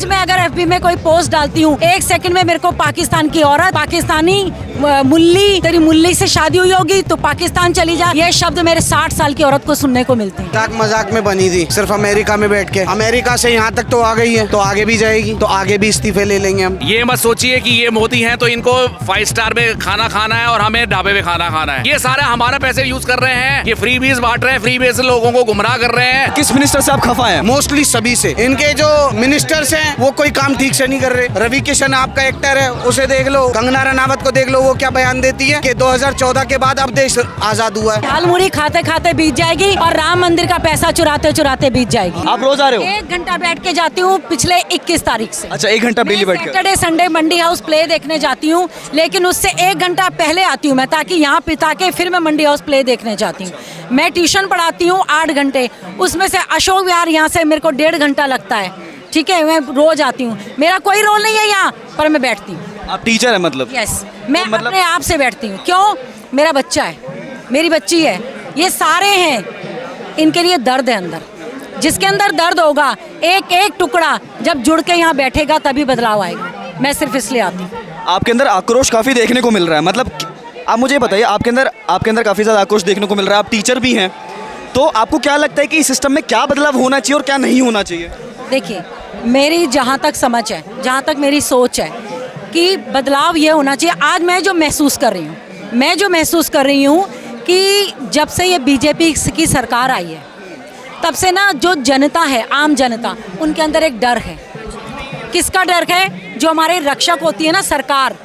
आज मैं अगर FB में कोई पोस्ट डालती हूँ, 1 सेकंड में मेरे को पाकिस्तान की औरत, पाकिस्तानी मुल्ली, तेरी मुल्ली से शादी हुई होगी तो पाकिस्तान चली जा, ये शब्द मेरे 60 साल की औरत को सुनने को मिलते हैं। मजाक में बनी थी, सिर्फ अमेरिका में बैठ के। अमेरिका से यहाँ तक तो आ गई है, तो आगे भी जाएगी, तो आगे भी इस्तीफे ले लेंगे हम। ये मत सोचिए कि ये मोदी हैं तो इनको 5 स्टार में खाना खाना है और हमें ढाबे में खाना खाना है। ये सारा हमारा पैसे यूज कर रहे हैं, ये फ्री बीज बांट रहे हैं, फ्री बीज से लोगों को गुमराह कर रहे हैं। किस मिनिस्टर से आप खफा हैं? मोस्टली सभी से। इनके जो मिनिस्टर्स हैं वो कोई काम ठीक से नहीं कर रहे। रवि किशन आपका एक्टर है, उसे देख लो, कंगना रनावत को देख लो, वो क्या बयान देती है कि 2014 के बाद अब देश आजाद हुआ है। दाल मुड़ी खाते खाते बीत जाएगी और राम मंदिर का पैसा चुराते चुराते बीत जाएगी। आप रोज आ रहे हो? 1 घंटा बैठ के जाती हूँ पिछले 21 तारीख से। अच्छा, 1 घंटा डेली बैठ के? सैटरडे संडे मंडी हाउस प्ले देखने जाती हूँ, लेकिन उससे 1 घंटा पहले आती हूँ मैं, ताकि यहाँ पिता के फिर मैं मंडी हाउस प्ले देखने जाती हूँ। मैं ट्यूशन पढ़ाती हूँ 8 घंटे, उसमें से अशोक विहार यहाँ से मेरे को 1.5 घंटा लगता है। ठीक है, मैं रोज आती हूँ, मेरा कोई रोल नहीं है यहाँ पर, मैं बैठती हूँ। आप टीचर है मतलब? यस, मैं अपने आप से बैठती हूँ। क्यों? मेरा बच्चा है, मेरी बच्ची है, ये सारे हैं, इनके लिए दर्द है अंदर। जिसके अंदर दर्द होगा, एक एक टुकड़ा जब जुड़ के यहाँ बैठेगा तभी बदलाव आएगा। मैं सिर्फ इसलिए आती हूँ। आपके अंदर आक्रोश काफ़ी देखने को मिल रहा है, मतलब आप मुझे बताइए, आपके अंदर काफ़ी ज़्यादा आक्रोश देखने को मिल रहा है। आप टीचर भी हैं, तो आपको क्या लगता है कि इस सिस्टम में क्या बदलाव होना चाहिए और क्या नहीं होना चाहिए? देखिए, मेरी जहाँ तक समझ है, जहाँ तक मेरी सोच है कि बदलाव ये होना चाहिए। आज मैं जो महसूस कर रही हूँ कि जब से ये बीजेपी की सरकार आई है, तब से ना जो जनता है, आम जनता, उनके अंदर एक डर है। किसका डर है? जो हमारे रक्षक होती है ना सरकार,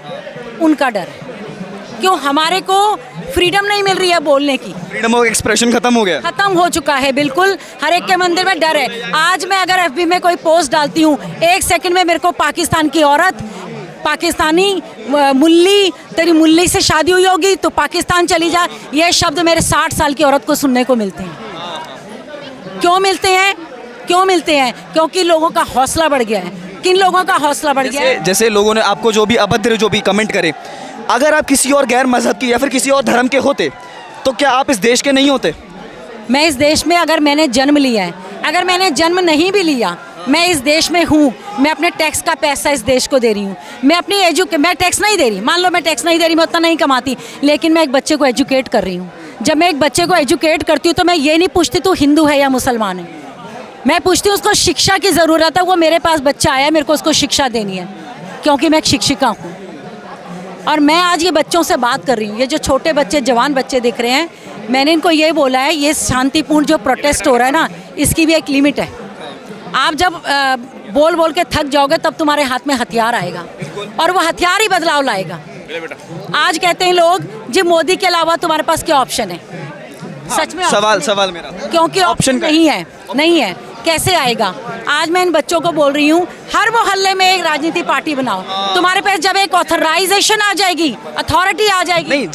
उनका डर है। क्यों? हमारे को फ्रीडम नहीं मिल रही है बोलने की। फ्रीडम ऑफ एक्सप्रेशन खत्म हो गया? खत्म हो चुका है, बिल्कुल। हर एक के मंदिर में डर है। आज मैं अगर FB में कोई पोस्ट डालती हूँ, 1 सेकंड में मेरे को पाकिस्तान की औरत, पाकिस्तानी मुल्ली, तेरी मुल्ली से शादी हुई होगी तो पाकिस्तान चली जा, ये शब्द मेरे 60 साल की औरत को सुनने को मिलते हैं। क्यों मिलते हैं? क्योंकि लोगों का हौसला बढ़ गया है। किन लोगों का हौसला बढ़ गया है? जैसे लोगों ने आपको जो भी अभद्र जो भी कमेंट करे, अगर आप किसी और गैर मजहब की या फिर किसी और धर्म के होते तो क्या आप इस देश के नहीं होते? मैं इस देश में अगर मैंने जन्म लिया है, अगर मैंने जन्म नहीं भी लिया, मैं इस देश में हूँ। मैं अपने टैक्स का पैसा इस देश को दे रही हूँ। मैं टैक्स नहीं दे रही, मान लो मैं टैक्स नहीं दे रही, मैं उतना नहीं कमाती, लेकिन मैं एक बच्चे को एजुकेट कर रही हूँ। जब मैं एक बच्चे को एजुकेट करती हूँ तो मैं ये नहीं पूछती तू हिंदू है या मुसलमान है, मैं पूछती हूँ उसको शिक्षा की ज़रूरत है। वो मेरे पास बच्चा आया, मेरे को उसको शिक्षा देनी है, क्योंकि मैं एक शिक्षिका हूँ। और मैं आज ये बच्चों से बात कर रही हूँ, ये जो छोटे बच्चे, जवान बच्चे दिख रहे हैं, मैंने इनको ये बोला है, ये शांतिपूर्ण जो प्रोटेस्ट हो रहा है ना, इसकी भी एक लिमिट है। आप जब बोल बोल के थक जाओगे तब तुम्हारे हाथ में हथियार आएगा, और वो हथियार ही बदलाव लाएगा। आज कहते हैं लोग जी मोदी के अलावा तुम्हारे पास क्या ऑप्शन है? सच में सवाल मेरा, क्योंकि ऑप्शन नहीं है। कैसे आएगा? आज मैं इन बच्चों को बोल रही हूँ, हर मोहल्ले में एक राजनीति पार्टी बनाओ। तुम्हारे पास जब एक ऑथराइजेशन आ जाएगी, अथॉरिटी आ जाएगी, नहीं,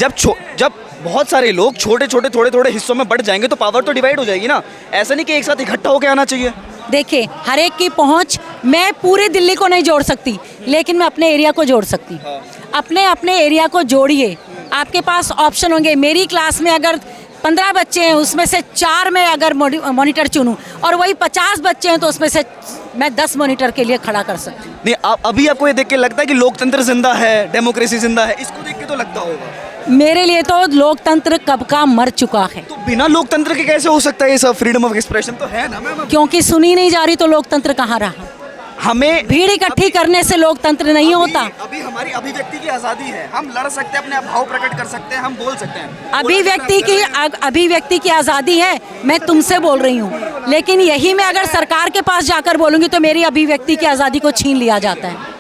जब बहुत सारे लोग छोटे थोड़े हिस्सों में बढ़ जाएंगे तो पावर तो डिवाइड हो जाएगी ना। ऐसा नहीं कि एक साथ इकट्ठा होकर आना चाहिए। देखिए, हर एक की पहुंच, मैं पूरी दिल्ली को नहीं जोड़ सकती, लेकिन मैं अपने एरिया को जोड़ सकती हूँ। अपने एरिया को जोड़िए, आपके पास ऑप्शन होंगे। मेरी क्लास में अगर 15 बच्चे हैं, उसमें से 4 में अगर मॉनिटर चुनूं, और वही 50 बच्चे हैं तो उसमें से मैं 10 मॉनिटर के लिए खड़ा कर सकती हूँ। नहीं, अभी आपको ये देख के लगता है कि लोकतंत्र जिंदा है, डेमोक्रेसी जिंदा है? इसको देख के तो लगता होगा। मेरे लिए तो लोकतंत्र कब का मर चुका है। तो बिना लोकतंत्र के कैसे हो सकता है ये सब? फ्रीडम ऑफ एक्सप्रेशन तो है ना मैम। क्योंकि सुनी नहीं जा रही तो लोकतंत्र कहाँ रहा? हमें भीड़ इकट्ठी करने से लोकतंत्र नहीं होता। अभी हमारी अभिव्यक्ति की आज़ादी है, हम लड़ सकते हैं, अपने भाव प्रकट कर सकते हैं, हम बोल सकते हैं। अभिव्यक्ति की आज़ादी है, मैं तुमसे बोल रही हूँ, लेकिन यही मैं अगर सरकार के पास जाकर बोलूँगी तो मेरी अभिव्यक्ति की आज़ादी को छीन लिया जाता है।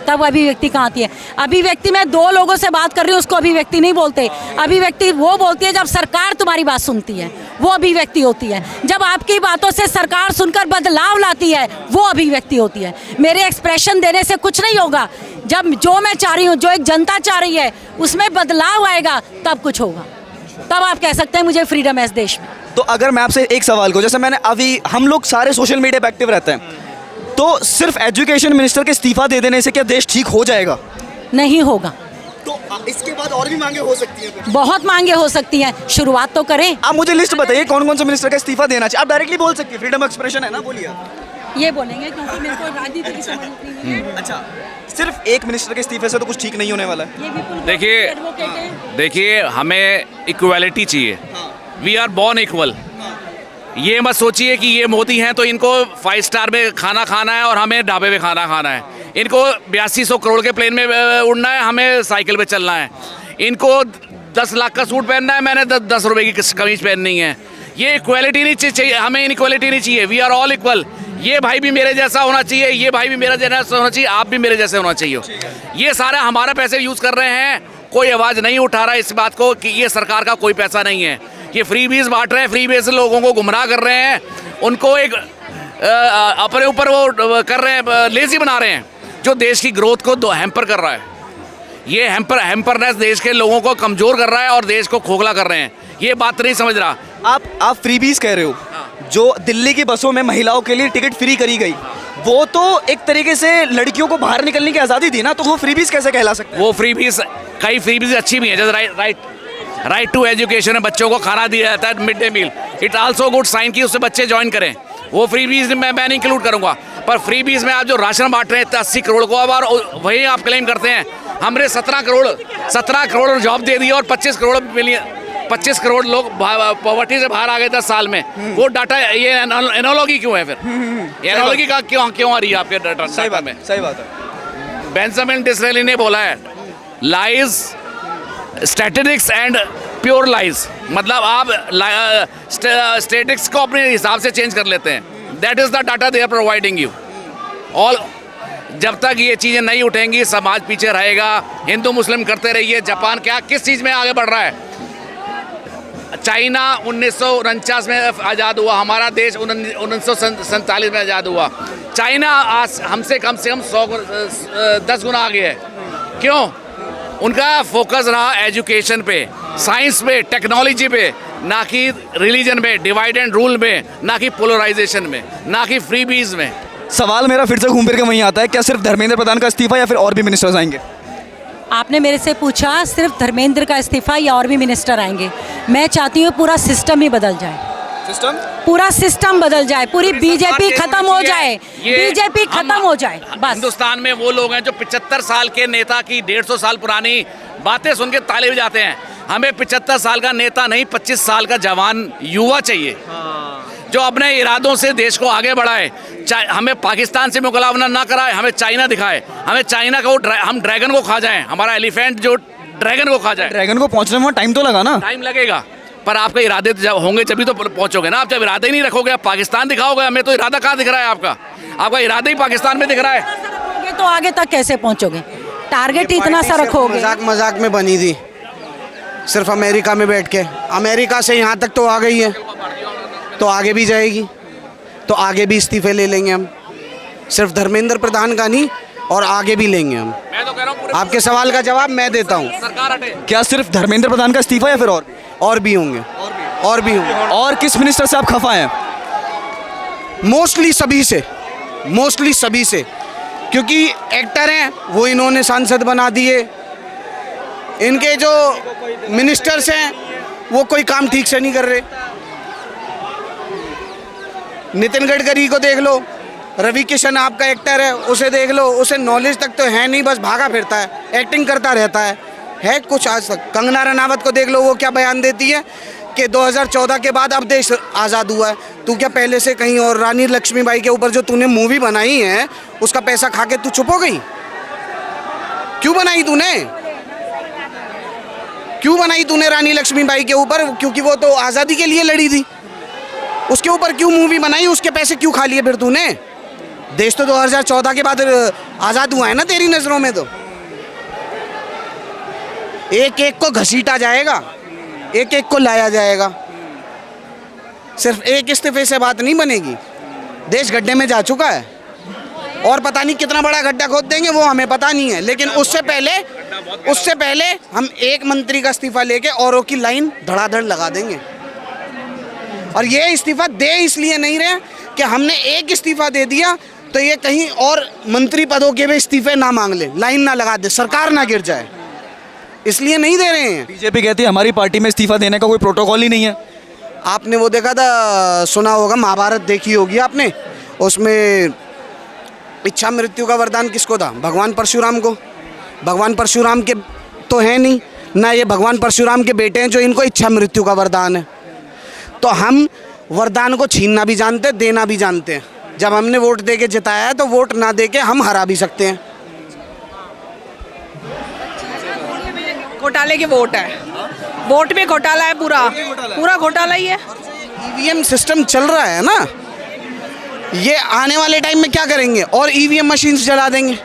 तब अभिव्यक्ति कहाँ आती है? अभिव्यक्ति, मैं 2 लोगों से बात कर रही हूँ, उसको अभिव्यक्ति नहीं बोलते। अभिव्यक्ति वो बोलती है जब सरकार तुम्हारी बात सुनती है, वो अभिव्यक्ति होती है। जब आपकी बातों से सरकार सुनकर बदलाव लाती है, वो अभिव्यक्ति होती है। मेरे एक्सप्रेशन देने से कुछ नहीं होगा। जब जो मैं चाह रही हूँ, जो एक जनता चाह रही है, उसमें बदलाव आएगा, तब कुछ होगा। तब आप कह सकते हैं मुझे फ्रीडम है इस देश में। तो अगर मैं आपसे एक सवाल को, जैसे मैंने अभी, हम लोग सारे सोशल मीडिया पे एक्टिव रहते हैं, तो सिर्फ एजुकेशन मिनिस्टर के इस्तीफा दे देने से क्या देश ठीक हो जाएगा? नहीं होगा। तो इसके बाद और भी मांगे हो सकती हैं? बहुत मांगे हो सकती हैं, शुरुआत तो करें। आप मुझे लिस्ट बताइए कौन कौन से मिनिस्टर का इस्तीफा देना चाहिए। आप डायरेक्टली बोल सकती है, फ्रीडम ऑफ एक्सप्रेशन है ना, बोलिए। ये बोलेंगे क्योंकि मेरे को राजनीति की समझ नहीं है। अच्छा, सिर्फ एक मिनिस्टर के इस्तीफे से तो कुछ ठीक नहीं होने वाला है। ये विपुल देखिए एडवोकेट हैं। देखिए हमें इक्वालिटी चाहिए। We are born equal. ये मत सोचिए कि ये मोदी हैं तो इनको 5 स्टार में खाना खाना है और हमें ढाबे में खाना खाना है। इनको 8200 करोड़ के प्लेन में उड़ना है, हमें साइकिल पे चलना है। इनको 10 लाख का सूट पहनना है, मैंने 10 रुपए की कमीज पहननी है। ये इक्वालिटी नहीं चाहिए, हमें इनइक्वालिटी नहीं चाहिए। We are all equal. ये भाई भी मेरे जैसा होना चाहिए, ये भाई भी मेरा जैसा होना चाहिए, आप भी मेरे जैसे होना चाहिए। ये सारा हमारा पैसे यूज़ कर रहे हैं, कोई आवाज़ नहीं उठा रहा इस बात को कि ये सरकार का कोई पैसा नहीं है। ये फ्री बीज बांट रहे हैं, फ्री बीज से लोगों को गुमराह कर रहे हैं, उनको एक अपने ऊपर वो कर रहे हैं, लेजी बना रहे हैं, जो देश की ग्रोथ को हैम्पर कर रहा है। ये हैम्परनेस देश के लोगों को कमज़ोर कर रहा है और देश को खोखला कर रहे हैं। ये बात नहीं समझ रहा। आप फ्रीबीज कह रहे हो, जो दिल्ली की बसों में महिलाओं के लिए टिकट फ्री करी गई, वो तो एक तरीके से लड़कियों को बाहर निकलने की आज़ादी थी ना, तो वो फ्रीबीज कैसे कहला सकते हैं? वो फ्रीबीज, कई फ्रीबीज अच्छी भी है, जैसे राइट टू एजुकेशन है, बच्चों को खाना दिया जाता है, mid day meal. It also good sign कि उससे बच्चे ज्वाइन करें। वो फ्रीबीज मैं नहीं इंक्लूड करूंगा, पर फ्रीबीज में आप जो राशन बांट रहे हैं 80 करोड़ को, अब और वही आप क्लेम करते हैं हमने 17 करोड़ जॉब दे दी और 25 करोड़ लोग पॉवर्टी से बाहर आ गए 10 साल में। वो डाटा, ये एनालॉजी क्यों है फिर? एनालॉजी का क्यों आ रही है आपके डाटा में? सही बात है। बेंजामिन डिसरेली ने बोला है, lies, statistics and pure lies. मतलब आप स्टैटिस्टिक्स को अपने हिसाब से चेंज कर लेते हैं। That is the data they are providing you all. जब तक ये चीज़ें नहीं उठेंगी समाज पीछे रहेगा। हिंदू मुस्लिम करते रहिए। जापान क्या किस चीज़ में आगे बढ़ रहा है? चाइना 1949 में आज़ाद हुआ, हमारा देश 1947 में आज़ाद हुआ। चाइना आज हमसे कम से कम 10 गुना आगे है। क्यों? उनका फोकस रहा एजुकेशन पे, साइंस पे, टेक्नोलॉजी पे, ना कि रिलीजन पे, डिवाइड एंड रूल में, ना कि पोलराइजेशन में, ना कि फ्रीबीज में। सवाल मेरा फिर से घूम फिर के वहीं आता है, क्या सिर्फ धर्मेंद्र प्रधान का इस्तीफा या फिर और भी मिनिस्टर्स आएंगे? आपने मेरे से पूछा सिर्फ धर्मेंद्र का इस्तीफा या और भी मिनिस्टर आएंगे। मैं चाहती हूँ पूरा सिस्टम ही बदल जाए। सिस्टम? पूरा सिस्टम बदल जाए, पूरी बीजेपी खत्म हो जाए, बीजेपी खत्म हो जाए बस। हिंदुस्तान में वो लोग हैं जो 75 साल के नेता की 150 साल पुरानी बातें सुन के ताले बजाते हैं। हमें 75 साल का नेता नहीं, 25 साल का जवान युवा चाहिए, जो अपने इरादों से देश को आगे बढ़ाए। हमें पाकिस्तान से मुकाबला ना कराए, हमें चाइना दिखाए, हमें चाइना का हम ड्रैगन को खा जाएं, हमारा एलिफेंट जो ड्रैगन को खा जाए। ड्रैगन को पहुंचने में टाइम तो लगा ना? टाइम लगेगा, पर आपके इरादे जब होंगे तभी तो पहुंचोगे ना। आप जब इरादे ही नहीं रखोगे, आप पाकिस्तान दिखाओगे। हमें तो इरादा कहाँ दिख रहा है आपका इरादा ही पाकिस्तान में दिख रहा है। तो आगे तक कैसे पहुंचोगे? टारगेट ही इतना सा रखोगे। मजाक में बनी थी, सिर्फ अमेरिका में बैठ के। अमेरिका से यहाँ तक तो आ गई है, तो आगे भी जाएगी, तो आगे भी इस्तीफे ले लेंगे हम। सिर्फ धर्मेंद्र प्रधान का नहीं, और आगे भी लेंगे हम। मैं तो कह रहा हूं आपके सवाल का जवाब मैं देता हूँ। सरकार हटे। क्या सिर्फ धर्मेंद्र प्रधान का इस्तीफा या फिर और भी होंगे? और भी होंगे। और किस मिनिस्टर से आप खफा हैं? मोस्टली सभी से, क्योंकि एक्टर हैं वो इन्होंने सांसद बना दिए। इनके जो मिनिस्टर्स हैं वो कोई काम ठीक से नहीं कर रहे। नितिन गडकरी को देख लो, रवि किशन आपका एक्टर है, उसे देख लो, उसे नॉलेज तक तो है नहीं, बस भागा फिरता है, एक्टिंग करता रहता है कुछ आज तक। कंगना रनावत को देख लो, वो क्या बयान देती है कि 2014 के बाद अब देश आज़ाद हुआ है। तू क्या पहले से कहीं और रानी लक्ष्मीबाई के ऊपर जो तूने मूवी बनाई है उसका पैसा खा के तू चुप हो गई? क्यों बनाई तूने रानी लक्ष्मीबाई के ऊपर? क्योंकि वो तो आज़ादी के लिए लड़ी थी। उसके ऊपर क्यों मूवी बनाई? उसके पैसे क्यों खा लिए फिर तूने? देश तो 2014 के बाद आज़ाद हुआ है ना तेरी नज़रों में। तो एक एक को घसीटा जाएगा, एक एक को लाया जाएगा। सिर्फ एक इस्तीफे से बात नहीं बनेगी। देश गड्ढे में जा चुका है और पता नहीं कितना बड़ा गड्ढा खोद देंगे वो हमें पता नहीं है, लेकिन उससे पहले हम एक मंत्री का इस्तीफा लेके औरों की लाइन धड़ाधड़ लगा देंगे। और ये इस्तीफा दे इसलिए नहीं रहे कि हमने एक इस्तीफा दे दिया तो ये कहीं और मंत्री पदों के भी इस्तीफे ना मांग ले, लाइन ना लगा दे, सरकार ना गिर जाए, इसलिए नहीं दे रहे हैं। बीजेपी कहती है हमारी पार्टी में इस्तीफा देने का कोई प्रोटोकॉल ही नहीं है। आपने वो देखा था, सुना होगा, महाभारत देखी होगी आपने। उसमें इच्छा मृत्यु का वरदान किसको था? भगवान परशुराम को। भगवान परशुराम के तो है नहीं ना, ये भगवान परशुराम के बेटे हैं जो इनको इच्छा मृत्यु का वरदान है। तो हम वरदान को छीनना भी जानते हैं, देना भी जानते हैं। जब हमने वोट दे के जिताया है तो वोट ना दे के हम हरा भी सकते हैं। घोटाले की वोट है, वोट में घोटाला है, पूरा पूरा घोटाला ही है। ईवीएम सिस्टम चल रहा है ना, ये आने वाले टाइम में क्या करेंगे? और ईवीएम मशीन्स जला देंगे।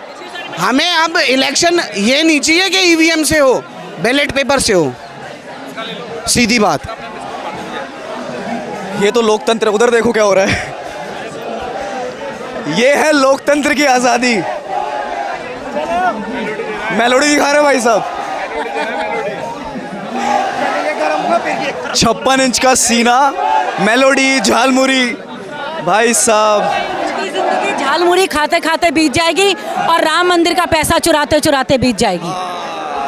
हमें अब इलेक्शन ये नहीं चाहिए कि ईवीएम से हो, बैलेट पेपर से हो, सीधी बात। ये तो लोकतंत्र, उधर देखो क्या हो रहा है। ये है लोकतंत्र की आज़ादी। मेलोडी दिखा रहे भाई साहब। 56 इंच का सीना, मेलोडी, झालमुरी, भाई साहब। मेरी जिंदगी झालमुरी खाते खाते बीत जाएगी और राम मंदिर का पैसा चुराते चुराते बीत जाएगी।